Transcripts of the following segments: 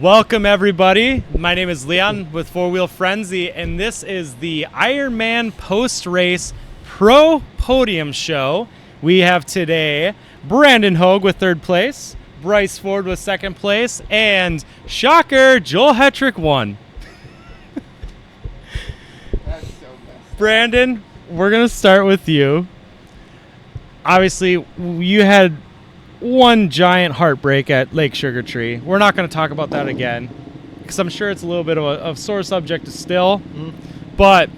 Welcome, everybody. My name is Leon with Four Wheel Frenzy, and this is the Ironman post-race pro podium show. We have today Brandon Hoag with third place, Bryce Ford with second place, and shocker, Joel Hetrick won. That's so messed up. Brandon, we're going to start with you. Obviously, you had one giant heartbreak at Lake Sugar Tree. We're not going to talk about that again because I'm sure it's a little bit of a sore subject still. But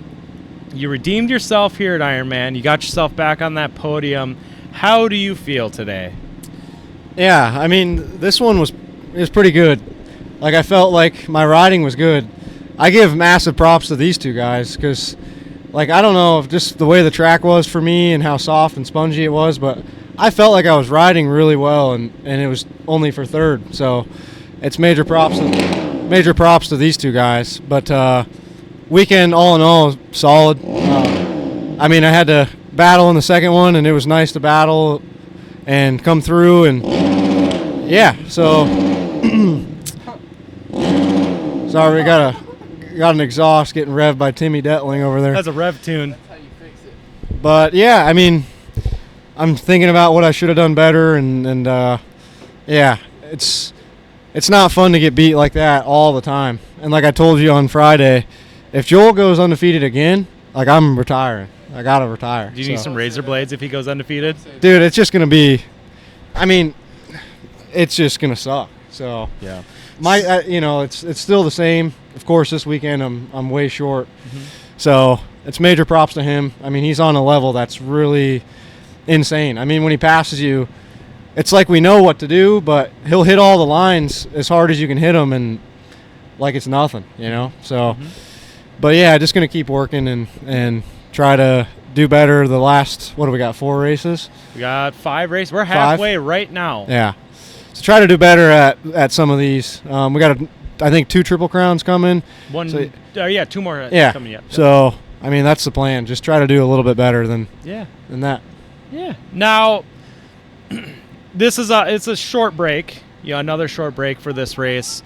you redeemed yourself here at Ironman. You got yourself back on that podium. How do you feel today? Yeah, I mean, this one was pretty good. Like, I felt like my riding was good. I give massive props to these two guys because, like, I don't know if just the way the track was for me and how soft and spongy it was, but I felt like I was riding really well, and it was only for third. So it's major props to these two guys. But weekend, all in all, solid. I mean, I had to battle in the second one, and it was nice to battle and come through. And, yeah, so sorry, we got an exhaust getting revved by Timmy Detling over there. That's a rev tune. That's how you fix it. But, yeah, I mean, I'm thinking about what I should have done better, and yeah, it's not fun to get beat like that all the time. And like I told you on Friday, if Joel goes undefeated again, like, I'm retiring. I gotta retire. Do you need some razor blades if he goes undefeated? Dude, it's just gonna be, I mean, it's just gonna suck. So Yeah. it's still the same. Of course, this weekend I'm way short, so it's major props to him. I mean, he's on a level that's really insane. I mean, when he passes you, it's like we know what to do, but he'll hit all the lines as hard as you can hit them, and like it's nothing, you know. So, but yeah, just gonna keep working and try to do better. The last, what do we got? 4 races. We got 5 races. We're halfway right now. Yeah. So try to do better at some of these. We got I think 2 Triple Crowns coming. One. So, 2 more yeah. coming up. So I mean, that's the plan. Just try to do a little bit better than that. Yeah. Now, it's a short break. Another short break for this race.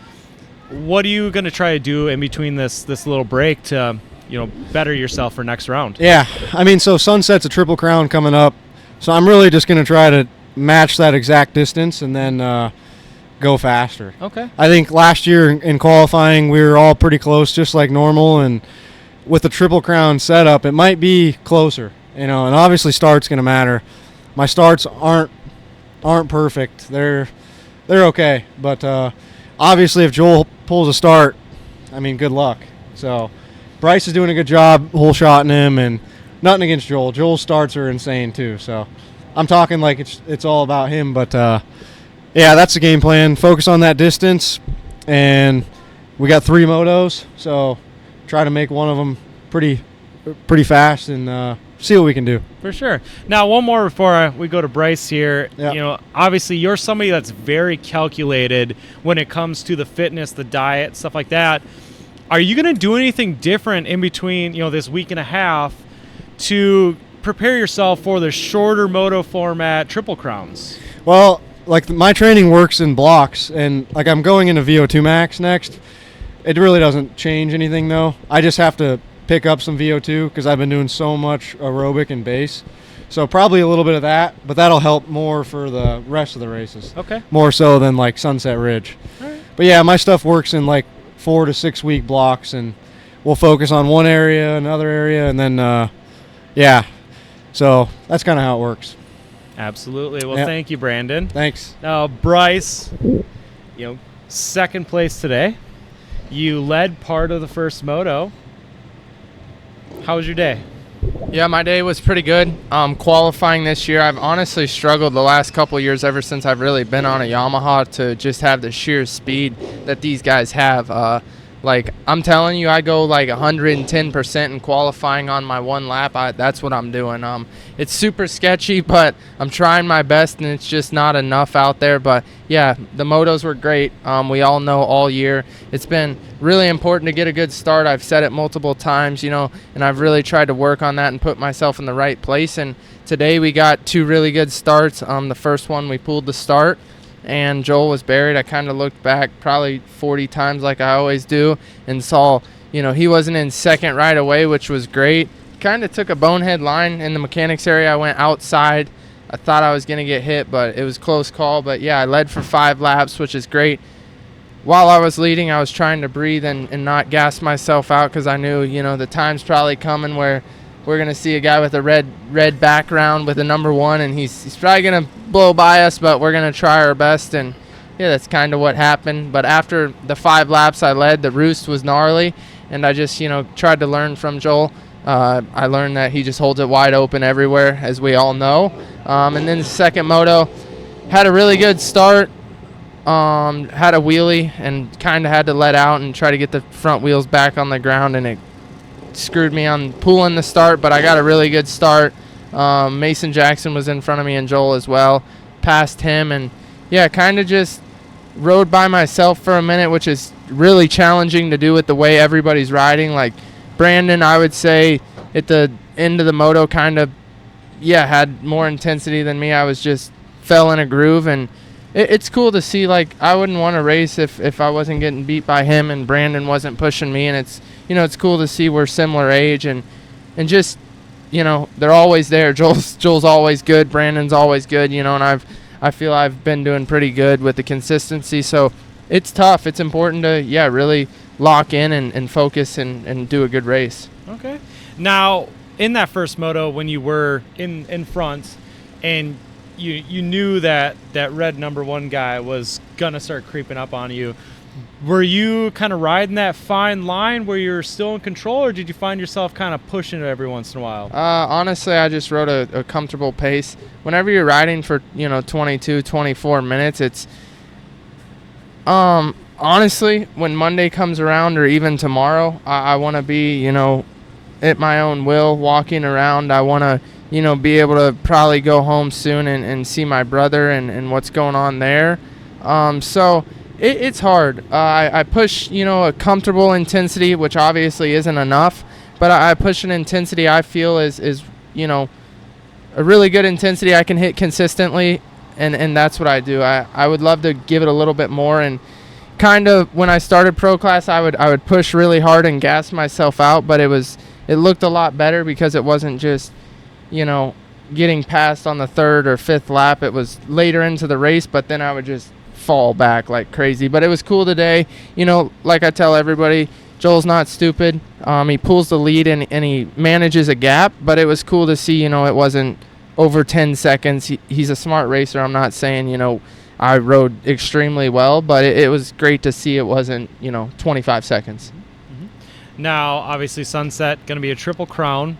What are you going to try to do in between this little break to, better yourself for next round? Yeah. I mean, so Sunset's a Triple Crown coming up. So I'm really just going to try to match that exact distance and then go faster. Okay. I think last year in qualifying, we were all pretty close, just like normal. And with the Triple Crown setup, it might be closer. And obviously start's going to matter. My starts aren't perfect. They're okay. But obviously if Joel pulls a start, I mean, good luck. So Bryce is doing a good job whole-shotting him, and nothing against Joel. Joel's starts are insane too. So I'm talking like it's all about him. But, yeah, that's the game plan. Focus on that distance. And we got 3 motos, so try to make one of them pretty fast and see what we can do. For sure. Now, one more before we go to Bryce here. Yeah. Obviously, you're somebody that's very calculated when it comes to the fitness, the diet, stuff like that. Are you going to do anything different in between, this week and a half to prepare yourself for the shorter moto format Triple Crowns? Well, like my training works in blocks, and like I'm going into VO2 max next. It really doesn't change anything though. I just have to pick up some VO2 because I've been doing so much aerobic and base. So probably a little bit of that, but that'll help more for the rest of the races. Okay. More so than like Sunset Ridge. All right. But yeah, my stuff works in like 4 to 6 week blocks, and we'll focus on one area, another area, and then yeah. So that's kind of how it works. Absolutely. Well, Yep. Thank you, Brandon. Thanks. Now, Bryce, second place today. You led part of the first moto. How was your day? Yeah, my day was pretty good. Qualifying this year, I've honestly struggled the last couple of years ever since I've really been on a Yamaha to just have the sheer speed that these guys have. Like, I'm telling you, I go like 110% in qualifying on my one lap. That's what I'm doing. It's super sketchy, but I'm trying my best, and it's just not enough out there. But, yeah, the motos were great. We all know all year. It's been really important to get a good start. I've said it multiple times, and I've really tried to work on that and put myself in the right place. And today we got 2 really good starts. The first one, we pulled the start. and Joel was buried. I kind of looked back probably 40 times like I always do and saw, he wasn't in second right away, which was great. Kind of took a bonehead line in the mechanics area. I went outside. I thought I was going to get hit, but it was close call. But, yeah, I led for 5 laps, which is great. While I was leading, I was trying to breathe and not gas myself out because I knew, the time's probably coming where we're going to see a guy with a red background with a number 1, and he's probably going to blow by us, but we're going to try our best. And, yeah, that's kind of what happened. But after the 5 laps I led, the roost was gnarly, and I just, tried to learn from Joel. I learned that he just holds it wide open everywhere, as we all know. And then the second moto, had a really good start, had a wheelie, and kind of had to let out and try to get the front wheels back on the ground, and it screwed me on pulling the start, but I got a really good start. Mason Jackson was in front of me and Joel as well, passed him, and, yeah, kind of just rode by myself for a minute, which is really challenging to do with the way everybody's riding. Like, Brandon, I would say, at the end of the moto kind of, had more intensity than me. I was just fell in a groove, and it's cool to see. Like, I wouldn't want to race if I wasn't getting beat by him and Brandon wasn't pushing me, and it's, it's cool to see we're similar age, and just, they're always there. Joel's always good. Brandon's always good, and I feel I've been doing pretty good with the consistency, so it's tough. It's important to, really lock in and focus and do a good race. Okay. Now, in that first moto, when you were in front and you knew that red number 1 guy was going to start creeping up on you, were you kind of riding that fine line where you're still in control, or did you find yourself kind of pushing it every once in a while? Honestly, I just rode a comfortable pace. Whenever you're riding for, 22, 24 minutes, it's honestly, when Monday comes around or even tomorrow, I want to be, at my own will, walking around. I want to, be able to probably go home soon and see my brother and what's going on there. So it's hard. I push, a comfortable intensity, which obviously isn't enough, but I push an intensity I feel is a really good intensity I can hit consistently, and that's what I do. I would love to give it a little bit more, and kind of when I started pro class, I would push really hard and gas myself out, but it looked a lot better because it wasn't just, getting past on the 3rd or 5th lap. It was later into the race, but then I would just fall back like crazy. But it was cool today. Like I tell everybody, Joel's not stupid. He pulls the lead and he manages a gap, but it was cool to see, it wasn't over 10 seconds. He's a smart racer. I'm not saying, I rode extremely well, but it was great to see it wasn't, 25 seconds. Mm-hmm. Now, obviously, Sunset going to be a Triple Crown.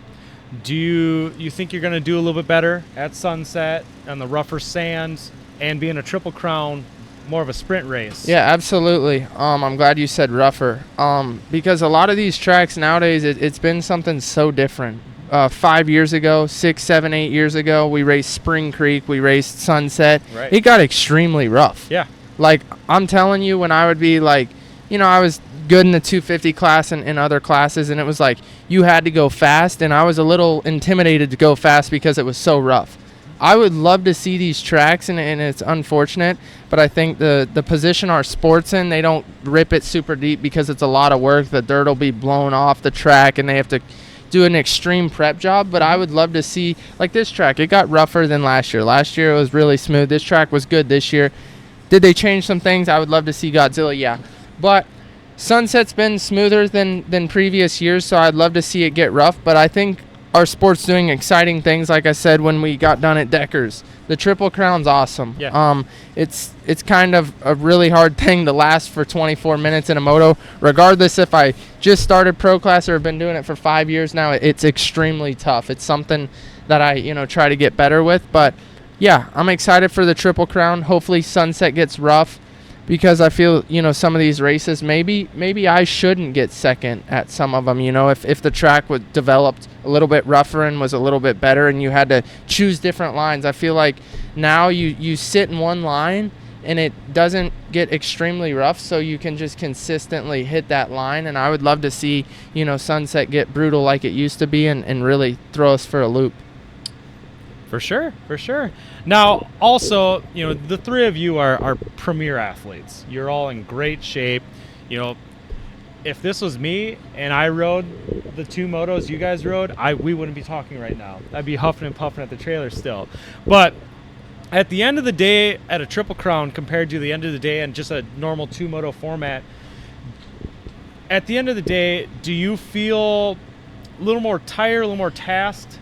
Do you think you're going to do a little bit better at Sunset on the rougher sands and being a Triple Crown, more of a sprint race? Yeah, absolutely. I'm glad you said rougher, because a lot of these tracks nowadays, it's been something so different. 5 years ago, 6, 7, 8 years ago, we raced Spring Creek, we raced Sunset. Right. It got extremely rough. Yeah. Like, I'm telling you, when I would be like, I was good in the 250 class and in other classes, and it was like you had to go fast, and I was a little intimidated to go fast because it was so rough. I would love to see these tracks, and it's unfortunate, but I think the position our sport's in, they don't rip it super deep because it's a lot of work. The dirt will be blown off the track, and they have to do an extreme prep job. But I would love to see, like this track, it got rougher than last year. Last year it was really smooth. This track was good this year. Did they change some things? I would love to see Godzilla, yeah. But Sunset's been smoother than previous years, so I'd love to see it get rough. But I think our sport's doing exciting things, like I said when we got done at Deckers. The Triple Crown's awesome. Yeah. It's kind of a really hard thing to last for 24 minutes in a moto. Regardless if I just started pro class or have been doing it for 5 years now, it's extremely tough. It's something that I try to get better with. But yeah, I'm excited for the Triple Crown. Hopefully Sunset gets rough, because I feel, some of these races, maybe I shouldn't get second at some of them, if the track was developed a little bit rougher and was a little bit better and you had to choose different lines. I feel like now you sit in one line and it doesn't get extremely rough, so you can just consistently hit that line. And I would love to see, Sunset get brutal like it used to be and really throw us for a loop. For sure, for sure. Now, also, the three of you are premier athletes. You're all in great shape. If this was me and I rode the 2 motos you guys rode, we wouldn't be talking right now. I'd be huffing and puffing at the trailer still. But at the end of the day, at a Triple Crown compared to the end of the day in just a normal 2-moto format, at the end of the day, do you feel a little more tired, a little more tasked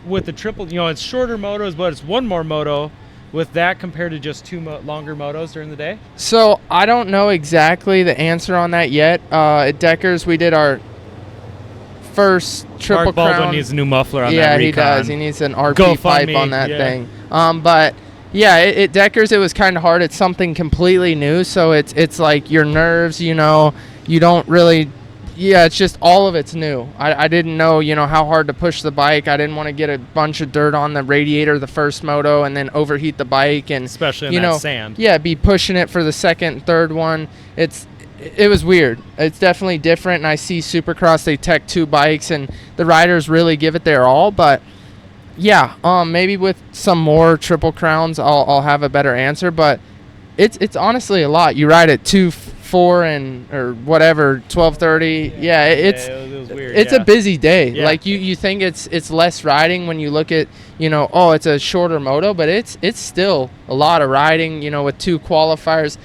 with the triple? It's shorter motos, but it's one more moto with that compared to just 2 longer motos during the day? So I don't know exactly the answer on that yet. At Deckers, we did our first Triple Mark Baldwin Crown. needs a new muffler on that Yeah, Recon. he does. He needs an RP GoFundMe, pipe on that yeah. thing. But yeah, at Deckers, it was kind of hard. It's something completely new, so it's like your nerves. You don't really. Yeah, it's just all of it's new. I didn't know, how hard to push the bike. I didn't want to get a bunch of dirt on the radiator the first moto and then overheat the bike, and especially in that sand. Yeah, be pushing it for the second, third one. It was weird. It's definitely different, and I see Supercross, they tech 2 bikes, and the riders really give it their all. But yeah, maybe with some more Triple Crowns, I'll have a better answer. But it's honestly a lot. You ride at 2:04 or whatever, 12:30. Yeah, it was weird. It's a busy day. Yeah. Like you think it's less riding when you look at it's a shorter moto, but it's still a lot of riding. With 2 qualifiers,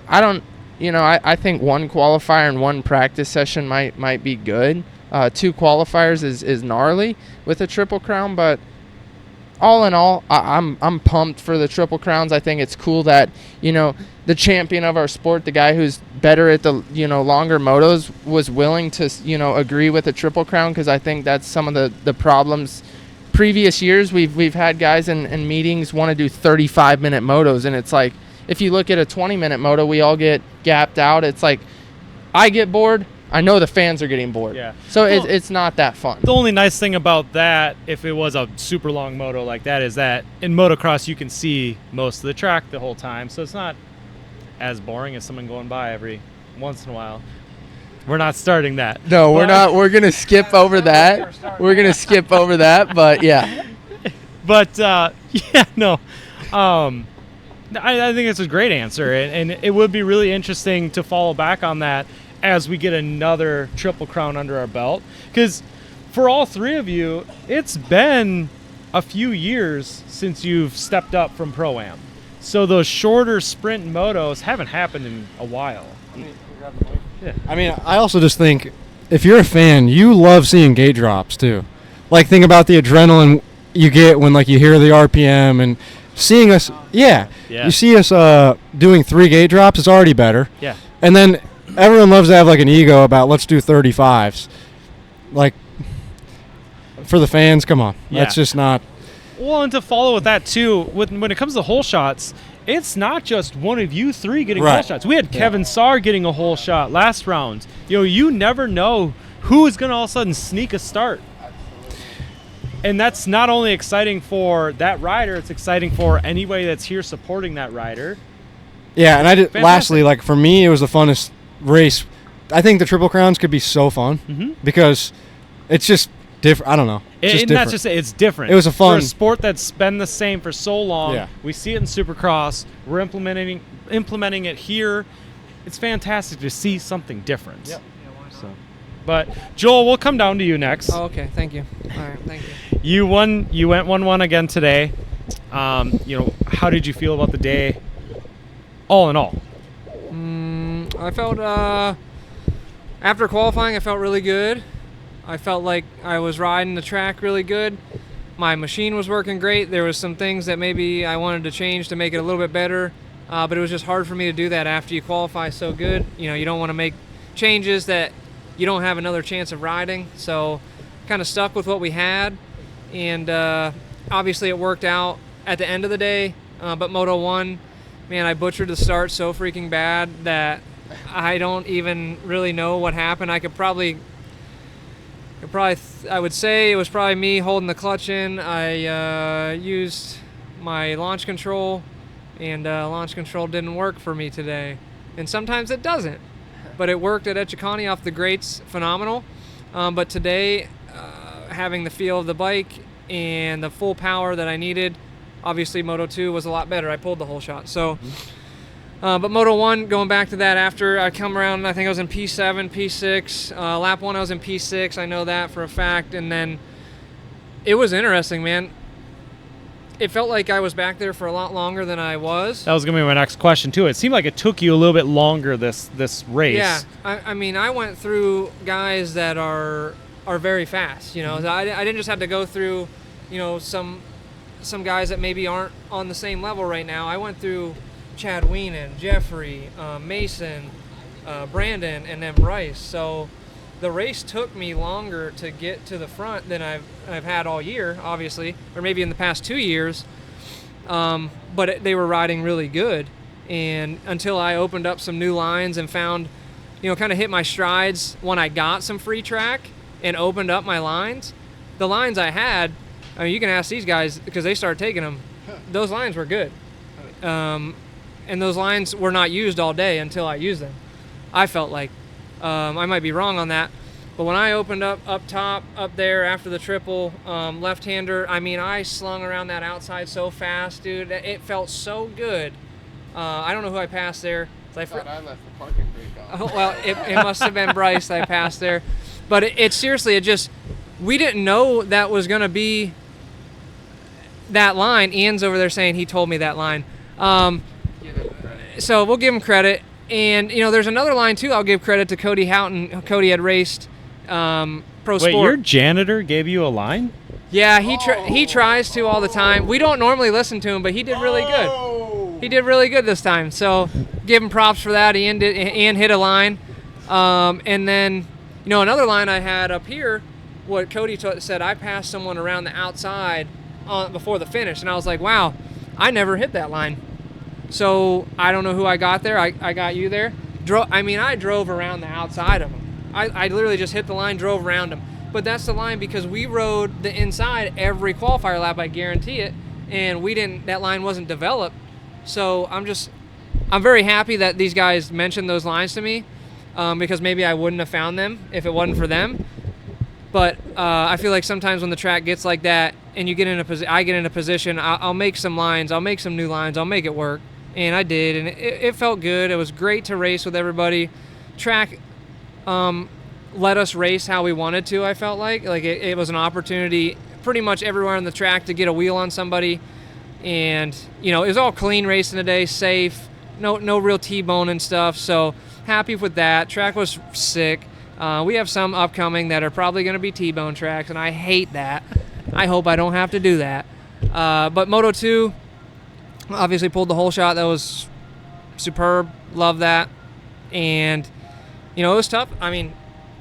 I think 1 qualifier and 1 practice session might be good. 2 qualifiers is gnarly with a Triple Crown, but all in all, I'm pumped for the Triple Crowns. I think it's cool that the champion of our sport, the guy who's better at the longer motos, was willing to agree with a Triple Crown, because I think that's some of the problems. Previous years, we've had guys in meetings want to do 35-minute motos, and it's like, if you look at a 20-minute moto, we all get gapped out. It's like, I get bored. I know the fans are getting bored. Yeah. So it's not that fun. The only nice thing about that, if it was a super long moto like that, is that in motocross you can see most of the track the whole time, so it's not as boring as someone going by every once in a while. We're not starting that. No, we're not. We're gonna skip over that. We're gonna skip over that. But yeah. But yeah, no. I think it's a great answer, and it would be really interesting to follow back on that as we get another Triple Crown under our belt. Because for all 3 of you, it's been a few years since you've stepped up from Pro-Am. So those shorter sprint motos haven't happened in a while. Yeah. I mean, I also just think, if you're a fan, you love seeing gate drops too. Like, think about the adrenaline you get when, like, you hear the RPM and seeing us. Yeah. You see us doing 3 gate drops, it's already better. Yeah. And then everyone loves to have, like, an ego about, let's do 35s. Like, for the fans, come on. Yeah. That's just not. Well, and to follow with that too, when it comes to hole shots, it's not just one of you 3 getting hole shots. We had Kevin Saar getting a hole shot last round. You never know who is going to all of a sudden sneak a start. And that's not only exciting for that rider, it's exciting for anybody that's here supporting that rider. Yeah, and lastly, like, for me, it was the funnest race. I think the Triple Crowns could be so fun because it's just different. I don't know. And that's just it. It's different. It was for a sport that's been the same for so long. Yeah. We see it in Supercross. We're implementing it here. It's fantastic to see something different. Yep. So, but Joel, we'll come down to you next. Oh, okay. Thank you. All right. Thank you. You won. You went 1-1 again today. How did you feel about the day? All in all. I felt after qualifying, I felt really good. I felt like I was riding the track really good. My machine was working great. There was some things that maybe I wanted to change to make it a little bit better, but it was just hard for me to do that after you qualify so good. You don't want to make changes that you don't have another chance of riding. So kind of stuck with what we had, and obviously it worked out at the end of the day. But Moto 1, man, I butchered the start so freaking bad that I don't even really know what happened. I would say it was probably me holding the clutch in. I used my launch control, and launch control didn't work for me today. And sometimes it doesn't, but it worked at Echecani off the grates, phenomenal. But today, having the feel of the bike and the full power that I needed. Obviously, Moto 2 was a lot better. I pulled the whole shot. So, but Moto 1, going back to that, after I come around, I think I was in P7, P6. Lap 1, I was in P6. I know that for a fact. And then it was interesting, man. It felt like I was back there for a lot longer than I was. That was going to be my next question, too. It seemed like it took you a little bit longer, this race. Yeah. I mean, I went through guys that are very fast. You know, I didn't just have to go through, you know, some guys that maybe aren't on the same level right now. I went through Chad Weenan, Jeffrey, Mason, Brandon, and then Bryce. So the race took me longer to get to the front than I've had all year, obviously, or maybe in the past 2 years. But they were riding really good, and until I opened up some new lines and found, you know, kind of hit my strides when I got some free track and opened up my lines. The lines I had, I mean, you can ask these guys because they started taking them. Those lines were good, and those lines were not used all day until I used them. I felt like. I might be wrong on that, but when I opened up top, up there after the triple, left-hander, I mean, I slung around that outside so fast, dude. It felt so good. I don't know who I passed there. I thought I left the parking brake on. Oh, well, it must have been Bryce I passed there. But it seriously, we didn't know that was going to be that line. Ian's over there saying he told me that line. Give him credit. So we'll give him credit. And, you know, there's another line, too. I'll give credit to Cody Houghton. Cody had raced Pro Sport. Wait, your janitor gave you a line? Yeah, he tries to all the time. We don't normally listen to him, but he did really good. He did really good this time. So give him props for that. Ian hit a line. And then, you know, another line I had up here, what Cody said, I passed someone around the outside before the finish. And I was like, wow, I never hit that line. So I don't know who I got there. I got you there. I drove around the outside of him. I literally just hit the line, drove around him. But that's the line because we rode the inside every qualifier lap, I guarantee it. And that line wasn't developed. So I'm very happy that these guys mentioned those lines to me because maybe I wouldn't have found them if it wasn't for them. But I feel like sometimes when the track gets like that and I get in a position, I'll make some lines, I'll make some new lines, I'll make it work. And I did, and it felt good. It was great to race with everybody. Track let us race how we wanted to, I felt like. Like it was an opportunity pretty much everywhere on the track to get a wheel on somebody. And, you know, it was all clean racing today, safe, no real T-bone and stuff. So happy with that. Track was sick. We have some upcoming that are probably going to be T-bone tracks, and I hate that. I hope I don't have to do that. But Moto 2, obviously pulled the whole shot. That was superb. Love that. And, you know, it was tough. I mean,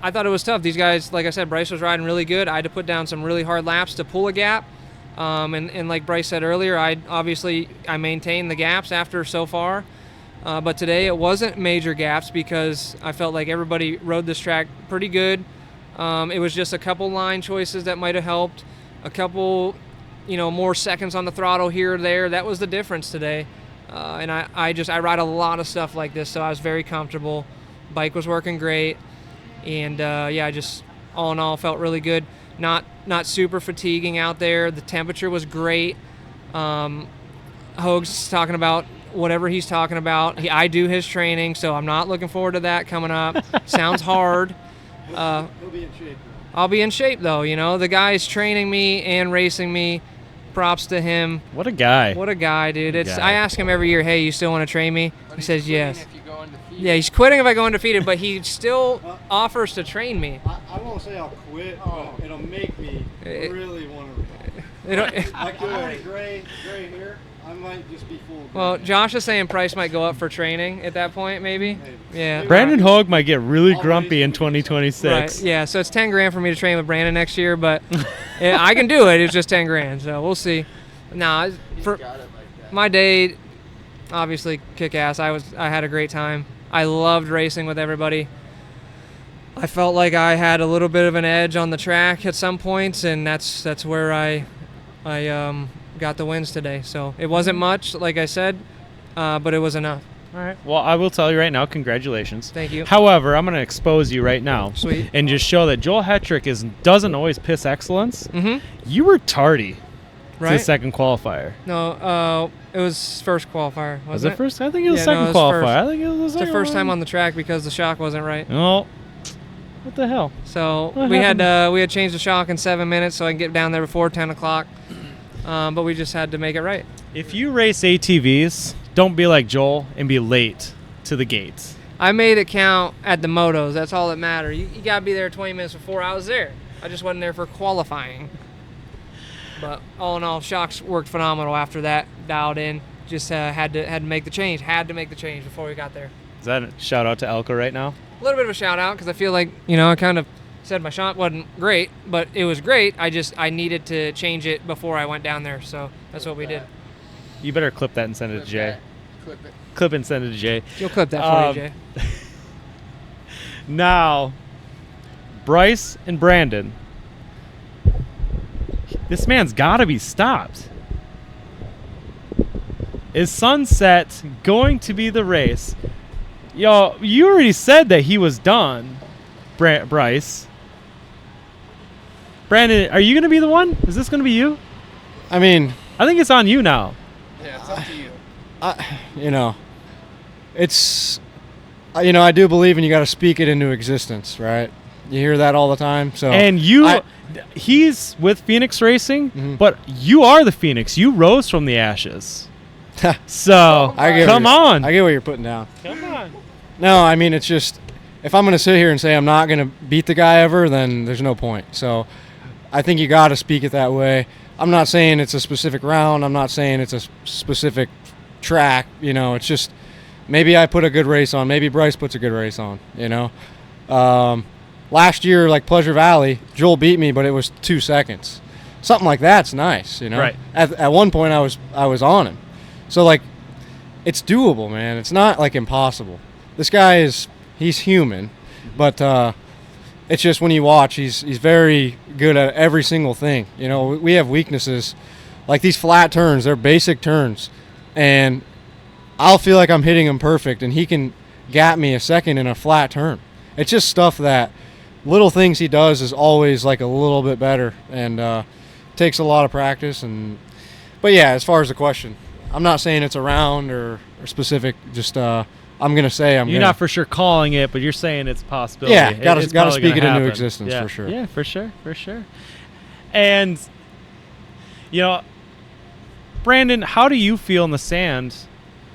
I thought it was tough. These guys, like I said, Bryce was riding really good. I had to put down some really hard laps to pull a gap. And like Bryce said earlier, I maintained the gaps after so far. But today it wasn't major gaps because I felt like everybody rode this track pretty good. It was just a couple line choices that might have helped. A couple, you know, more seconds on the throttle here or there. That was the difference today. And I ride a lot of stuff like this, so I was very comfortable. Bike was working great. And, I just, all in all, felt really good. Not super fatiguing out there. The temperature was great. Hoag's talking about whatever he's talking about. I do his training, so I'm not looking forward to that coming up. Sounds hard. He'll be in shape. I'll be in shape, though. You know, the guy's training me and racing me. Props to him. What a guy. What a guy, dude. I ask him every year, hey, you still want to train me? He says yes. If you go undefeated. Yeah, he's quitting if I go undefeated, but he still offers to train me. I won't say I'll quit, but it'll make me really want to. Like I'm gray here. I might just be full. Well, Josh is saying price might go up for training at that point, maybe. Yeah. Brandon Hoag might get really grumpy in 2026. Right. Yeah. So it's $10,000 for me to train with Brandon next year, but I can do it. It's just $10,000, so we'll see. Nah, for my day, obviously kick ass. I had a great time. I loved racing with everybody. I felt like I had a little bit of an edge on the track at some points, and that's where I got the wins today. So it wasn't much, like I said, but it was enough. All right. Well, I will tell you right now, congratulations. Thank you. However, I'm going to expose you right now. Sweet. And just show that Joel Hetrick doesn't always piss excellence. Mm-hmm. You were tardy to the Right? second qualifier. No, it was first qualifier. Was Wasn't it first? I think it was Yeah, second no, it was qualifier. first. I think it was the It's the second first time one. on the track because the shock wasn't right. Oh, what the hell? So What we had happened? changed the shock in 7 minutes so I can get down there before 10 o'clock. But we just had to make it right. If you race ATVs, don't be like Joel and be late to the gates. I made it count at the motos. That's all that mattered. You got to be there 20 minutes before I was there. I just wasn't there for qualifying. But all in all, shocks worked phenomenal after that. Dialed in. Just had to make the change. Had to make the change before we got there. Is that a shout out to Elko right now? A little bit of a shout out because I feel like, I kind of said my shot wasn't great, but it was great. I needed to change it before I went down there. So that's what we did. You better clip that and send it to Jay. Clip it. Clip and send it to Jay. You'll clip that for you, Jay. Now, Bryce and Brandon. This man's got to be stopped. Is Sunset going to be the race? Yo, you already said that he was done, Bryce. Brandon, are you going to be the one? Is this going to be you? I mean, I think it's on you now. Yeah, it's up to you. It's, I do believe you got to speak it into existence, right? You hear that all the time. So And he's with Phoenix Racing, Mhm. but you are the Phoenix. You rose from the ashes. So, come on. I get what you're putting down. Come on. No, I mean, it's just, if I'm going to sit here and say I'm not going to beat the guy ever, then there's no point. So I think you got to speak it that way. I'm not saying it's a specific round. I'm not saying it's a specific track. It's just maybe I put a good race on. Maybe Bryce puts a good race on, Last year, like Pleasure Valley, Joel beat me, but it was 2 seconds. Something like that's nice, Right. At one point, I was on him. So, like, it's doable, man. It's not, like, impossible. This guy he's human, but it's just when you watch, he's very good at every single thing. We have weaknesses. Like these flat turns, they're basic turns. And I'll feel like I'm hitting him perfect, and he can gap me a second in a flat turn. It's just stuff that little things he does is always, like, a little bit better. And takes a lot of practice. But, yeah, as far as the question, I'm not saying it's a round or specific. Just I'm going to say You're not for sure calling it, but you're saying it's a possibility. Yeah, It's gotta probably speak gonna it into happen. existence, Yeah. for sure. Yeah, for sure. And, Brandon, how do you feel in the sand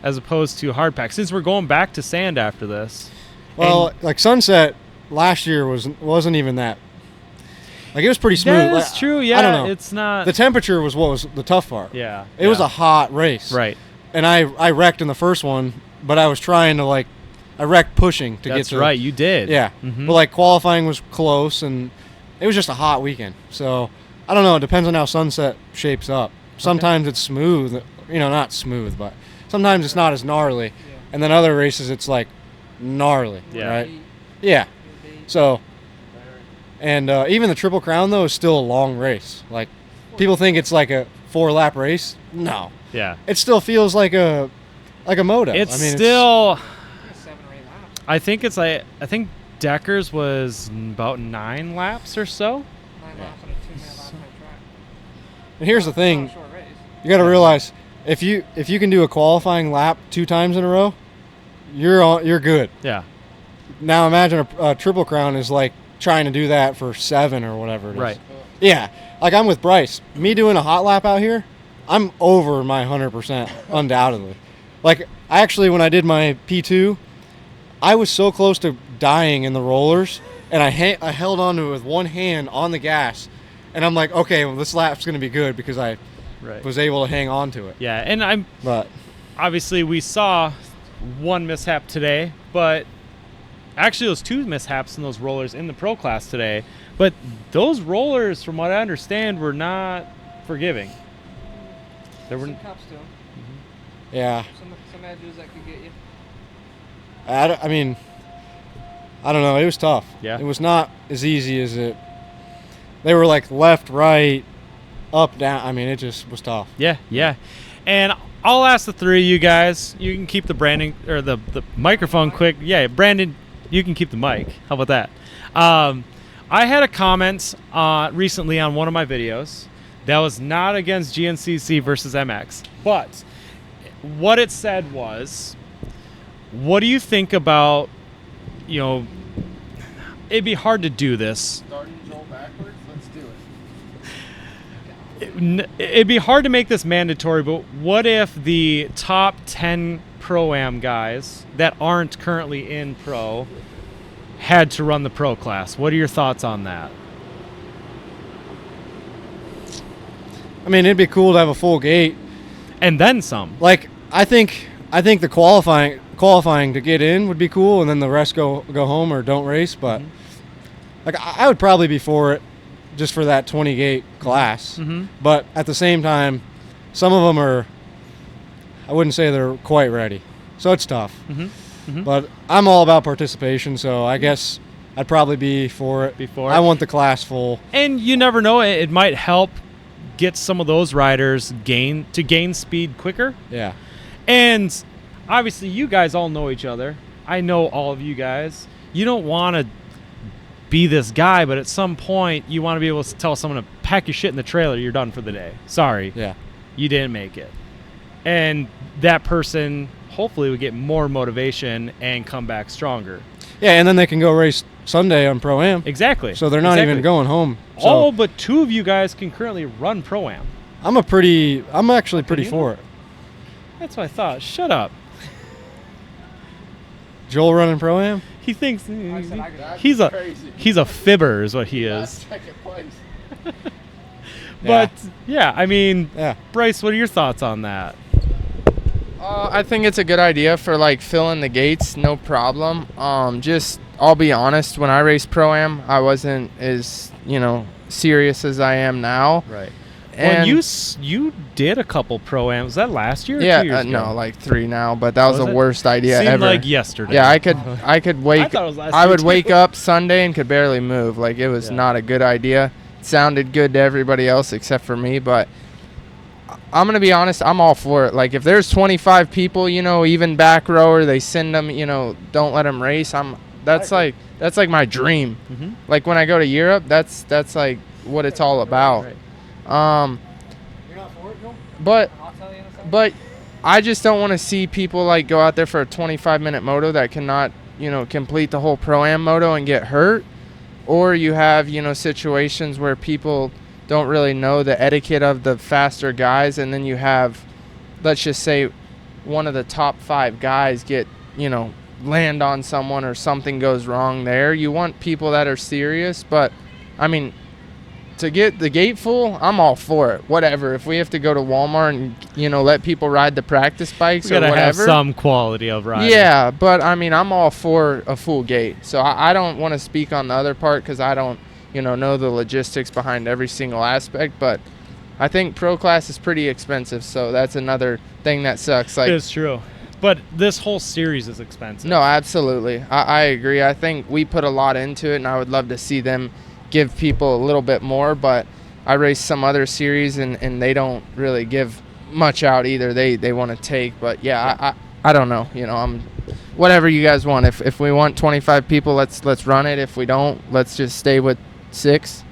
as opposed to hard pack? Since we're going back to sand after this. Well, like Sunset last year wasn't even that. Like, it was pretty smooth. That's Like, true, yeah. I don't know. It's not. The temperature was what was the tough part. Yeah. It was a hot race. Right. And I wrecked in the first one, but I was trying to, like, I wrecked pushing to get That's to. right, you did. Yeah. Mhm. But, like, qualifying was close, and it was just a hot weekend. So, I don't know. It depends on how Sunset shapes up. Sometimes it's smooth. Not smooth, but sometimes it's not as gnarly. And then other races, it's, like, gnarly. Yeah. Right? Yeah. So, and even the Triple Crown, though, is still a long race. Like, people think it's like a 4-lap race. No. Yeah. It still feels like a moto. It's I mean, still. 7 or 8 laps. I think Decker's was about 9 laps or so. 9 laps on a 2-minute lap time track. And here's the It's thing. not a short race. You got to realize, if you can do a qualifying lap 2 times in a row, you're good. Yeah. Now imagine a Triple Crown is like trying to do that for 7 or whatever it is. Right. Yeah. Like, I'm with Bryce. Me doing a hot lap out here, I'm over my 100%, undoubtedly. Like, when I did my P2, I was so close to dying in the rollers, and I held onto it with one hand on the gas, and I'm like, okay, well, this lap's going to be good because I Right. was able to hang on to it. Yeah, and But obviously we saw one mishap today, but actually those 2 mishaps in those rollers in the pro class today. But those rollers, from what I understand, were not forgiving. There were. Some cups to 'em. yeah, Some edges that could get you. I mean, I don't know. It was tough. Yeah. It was not as easy as it. They were like left, right, up, down. I mean, it just was tough. Yeah. And I'll ask the three of you guys. You can keep the branding or the microphone quick. Yeah, Brandon, you can keep the mic. How about that? I had a comment recently on one of my videos that was not against GNCC versus MX, but what it said was, what do you think about, it'd be hard to do this. Starting Joel backwards? Let's do it. It'd be hard to make this mandatory, but what if the top 10 Pro-Am guys that aren't currently in Pro had to run the Pro class? What are your thoughts on that? I mean, it'd be cool to have a full gate. And then some. Like, I think the qualifying to get in would be cool, and then the rest go home or don't race. But like, I would probably be for it, just for that 20 gate class. Mm-hmm. But at the same time, some of them are, I wouldn't say they're quite ready, so it's tough. Mm-hmm. Mm-hmm. But I'm all about participation, so I guess I'd probably be for it. I want the class full. And you never know, it might help get some of those riders gain speed quicker. Yeah. And obviously you guys all know each other. I know all of you guys. You don't want to be this guy, but at some point you want to be able to tell someone to pack your shit in the trailer, you're done for the day. Sorry. Yeah. You didn't make it. And that person hopefully would get more motivation and come back stronger. Yeah, and then they can go race Sunday on Pro-Am. Exactly. So they're not even going home. So All but two of you guys can currently run Pro-Am. I'm actually pretty for it. That's what I thought. Shut up. Joel running Pro-Am? He thinks He's crazy. he's a fibber is what he is. Second place. But yeah, I mean, Yeah. Bryce, what are your thoughts on that? I think it's a good idea for like filling the gates, no problem. I'll be honest, when I raced Pro-Am, I wasn't as, serious as I am now. Right. And Well, you did a couple Pro-Ams. Was that last year or 2 yeah, years ago? no, like 3 now, but that was Was the it? worst idea Seemed ever. like yesterday. Yeah, I could wake. I thought it was last I year, would too. wake up Sunday and could barely move. Like, it was Yeah. not a good idea. It sounded good to everybody else except for me, but I'm gonna be honest. I'm all for it. Like, if there's 25 people, even back rower, they send them. Don't let them race. That's like my dream. Mm-hmm. Like, when I go to Europe, that's like what it's all about. Right. You're not for it, Joel? But I'll tell you in a second. But I just don't want to see people like go out there for a 25-minute moto that cannot, complete the whole Pro-Am moto and get hurt. Or you have, situations where people don't really know the etiquette of the faster guys, and then you have, let's just say, one of the top 5 guys get, land on someone or something goes wrong there. You want people that are serious, but I mean, to get the gate full, I'm all for it. Whatever. If we have to go to Walmart and, let people ride the practice bikes We or gotta have whatever. some quality of riding. Yeah, but I mean, I'm all for a full gate. So I don't want to speak on the other part because I don't, know the logistics behind every single aspect. But I think pro class is pretty expensive, so that's another thing that sucks. Like, It's true. But this whole series is expensive. no, absolutely. I agree. I think we put a lot into it, and I would love to see them give people a little bit more, but I race some other series and they don't really give much out either. They want to take, but yeah, I don't know. I'm whatever you guys want. If we want 25 people, let's run it. If we don't, let's just stay with 6.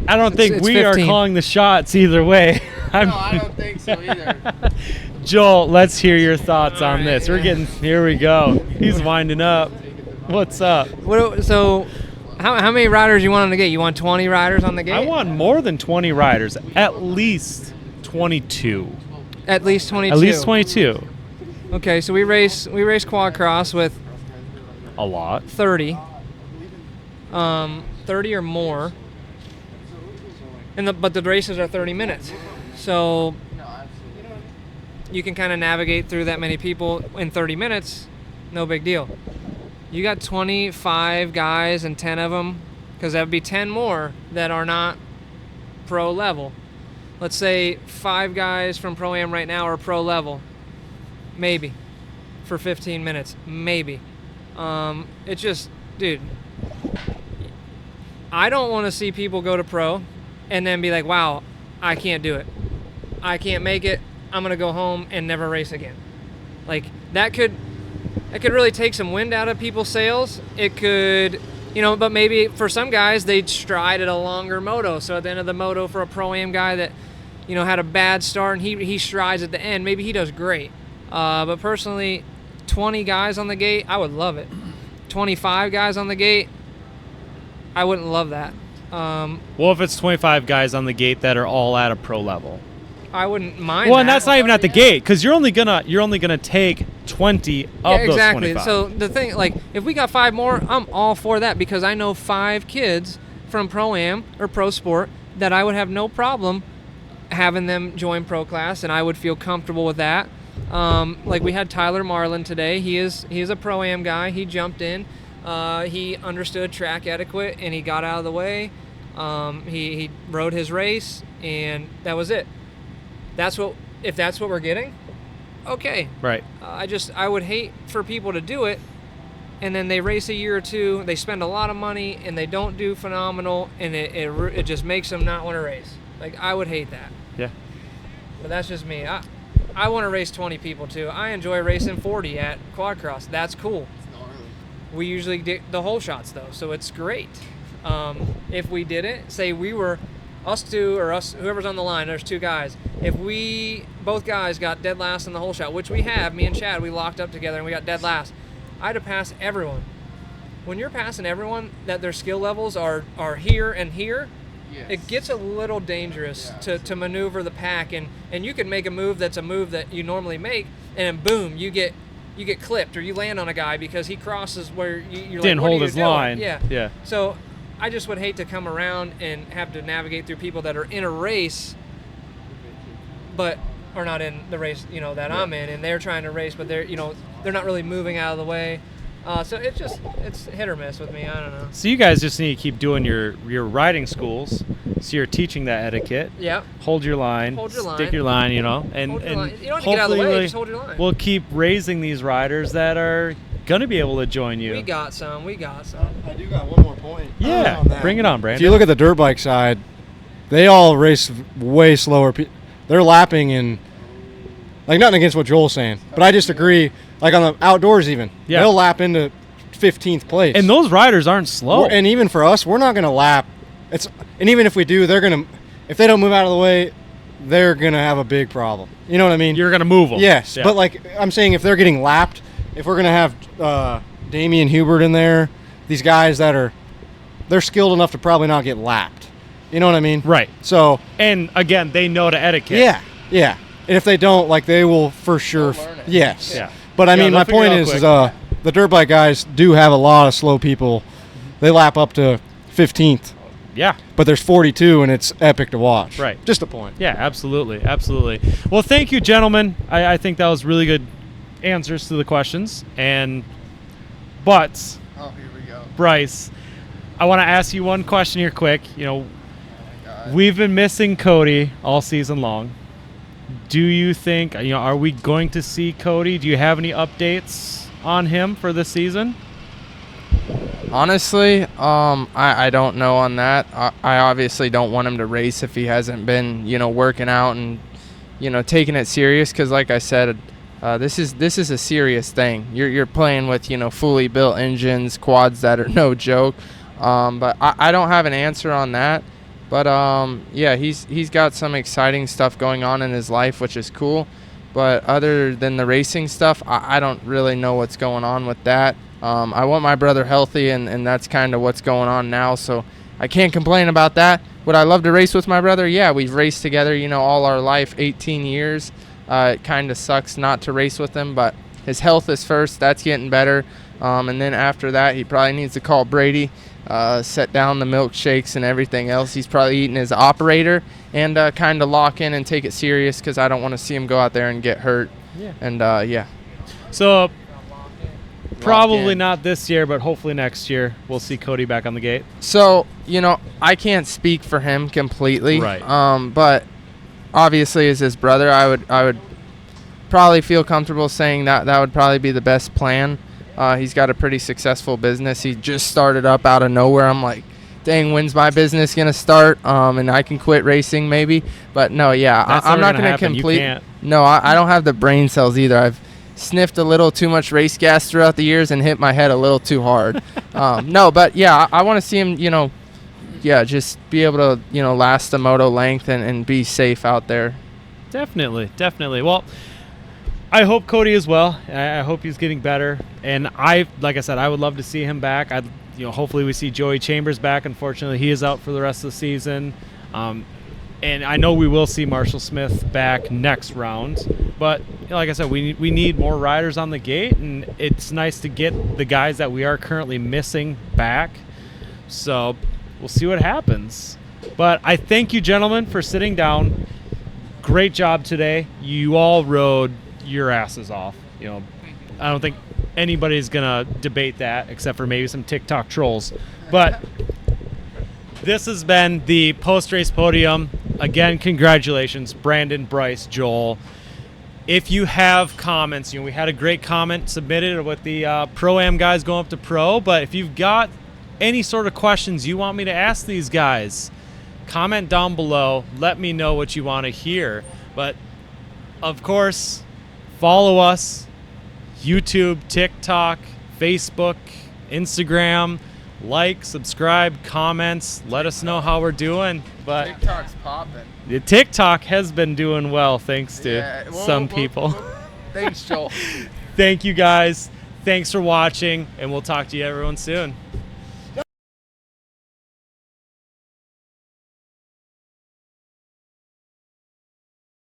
I don't think it's we are 15. calling the shots either way. No, I don't think so either. Joel, let's hear your thoughts on All this. right. Here we go. He's winding up. What's up? So, how many riders you want on the gate? You want 20 riders on the gate? I want more than 20 riders. At least 22. at least 22. At least 22. Okay, so we race quad cross with A lot. 30. 30 or more. But the races are 30 minutes. So you can kind of navigate through that many people in 30 minutes, no big deal. You got 25 guys and 10 of them, because that would be 10 more that are not pro level. Let's say 5 guys from Pro-Am right now are pro level. Maybe. For 15 minutes. Maybe. It's just, dude, I don't want to see people go to pro and then be like, wow, I can't do it. I can't make it. I'm going to go home and never race again. Like, that could really take some wind out of people's sails. It could, but maybe for some guys, they'd stride at a longer moto. So at the end of the moto, for a Pro-Am guy that, had a bad start and he strides at the end, maybe he does great. But personally, 20 guys on the gate, I would love it. 25 guys on the gate, I wouldn't love that. Well, if it's 25 guys on the gate that are all at a pro level, I wouldn't mind. Well, and that. that's not even at the gate, because you're only gonna take 20 of those exactly. 25. So the thing, like, if we got 5 more, I'm all for that, because I know 5 kids from Pro-Am or Pro Sport that I would have no problem having them join Pro Class, and I would feel comfortable with that. Like, we had Tyler Marlin today. He is a Pro-Am guy. He jumped in. He understood track etiquette, and he got out of the way. He rode his race, and that was it. If that's what we're getting, okay. Right. I would hate for people to do it, and then they race a year or two, they spend a lot of money, and they don't do phenomenal, and it just makes them not want to race. Like, I would hate that. Yeah. But that's just me. I want to race 20 people too. I enjoy racing 40 at Quad Cross. That's cool. We usually do the whole shots though, so it's great. If we did it, say we were us two or us, whoever's on the line, there's 2 guys. If both guys got dead last in the whole shot, which we have, me and Chad, we locked up together and we got dead last, I'd have passed everyone. When you're passing everyone, that their skill levels are here and here, yes. It gets a little dangerous to maneuver the pack, and you can make a move that's a move that you normally make, and then boom, you get clipped, or you land on a guy because he crosses where you're didn't like, hold his line. Yeah. So I just would hate to come around and have to navigate through people that are in a race, but are not in the race, that I'm in, and they're trying to race, but they're not really moving out of the way. So it's hit or miss with me. I don't know. So you guys just need to keep doing your riding schools. So you're teaching that etiquette. Yeah. Hold your line. Stick your line. And hold your line. You don't have to get out of the hopefully way. Just hold your line. We'll keep raising these riders that are gonna be able to join you. We got some. I do got one more point. Yeah. On that. Bring it on, Brandon. If you look at the dirt bike side, they all race way slower. They're lapping in, like, nothing against what Joel's saying, but I just agree. Like on the outdoors, even they'll lap into 15th place. And those riders aren't slow. And even for us, we're not going to lap. And even if we do, if they don't move out of the way, they're going to have a big problem. You know what I mean? You're going to move them. Yes, yeah. But like I'm saying, if they're getting lapped, if we're going to have Damian Hubert in there, these guys they're skilled enough to probably not get lapped. You know what I mean? Right. So. And again, they know the etiquette. Yeah. And if they don't, like, they will for sure. Yes. Yeah. But I mean, my point is, the dirt bike guys do have a lot of slow people. They lap up to 15th. Yeah. But there's 42, and it's epic to watch. Right. Just a point. Yeah, absolutely. Well, thank you, gentlemen. I think that was really good answers to the questions. But Oh, here we go. Bryce, I want to ask you one question here quick. We've been missing Cody all season long. Do you think, are we going to see Cody? Do you have any updates on him for this season? Honestly, I don't know on that. I obviously don't want him to race if he hasn't been, working out and, taking it serious. Because like I said, this is a serious thing. You're playing with, fully built engines, quads that are no joke. But I don't have an answer on that. But yeah, he's got some exciting stuff going on in his life, which is cool. But other than the racing stuff, I don't really know what's going on with that. I want my brother healthy, and that's kind of what's going on now. So I can't complain about that. Would I love to race with my brother? Yeah, we've raced together, all our life, 18 years. It kind of sucks not to race with him, but his health is first. That's getting better. And then after that, he probably needs to call Brady, set down the milkshakes and everything else. He's probably eating his operator and kind of lock in and take it serious, because I don't want to see him go out there and get hurt. Yeah. And yeah. So probably not this year, but hopefully next year we'll see Cody back on the gate. So, I can't speak for him completely. Right. But obviously as his brother, I would probably feel comfortable saying that would probably be the best plan. He's got a pretty successful business. He just started up out of nowhere. I'm like, dang, when's my business gonna start? And I can quit racing maybe. But no, yeah, That's I'm never not gonna gonna happen. You complete. can't. No, I don't have the brain cells either. I've sniffed a little too much race gas throughout the years and hit my head a little too hard. No, but yeah, I want to see him, just be able to, last the moto length and be safe out there. Definitely. Well, I hope Cody is well. I hope he's getting better. And like I said, I would love to see him back. Hopefully we see Joey Chambers back. Unfortunately, he is out for the rest of the season. And I know we will see Marshall Smith back next round. But like I said, we need more riders on the gate, and it's nice to get the guys that we are currently missing back. So we'll see what happens. But I thank you, gentlemen, for sitting down. Great job today. You all rode your asses off. I don't think anybody's gonna debate that except for maybe some TikTok trolls. But this has been the post-race podium. Again, congratulations, Brandon, Bryce, Joel. If you have comments, we had a great comment submitted with the Pro-Am guys going up to Pro, but if you've got any sort of questions you want me to ask these guys, comment down below. Let me know what you want to hear. But, of course, follow us, YouTube, TikTok, Facebook, Instagram. Like, subscribe, comments. Let us know how we're doing. But TikTok's popping. The TikTok has been doing well, thanks to some people. Thanks, Joel. Thank you, guys. Thanks for watching, and we'll talk to you everyone soon.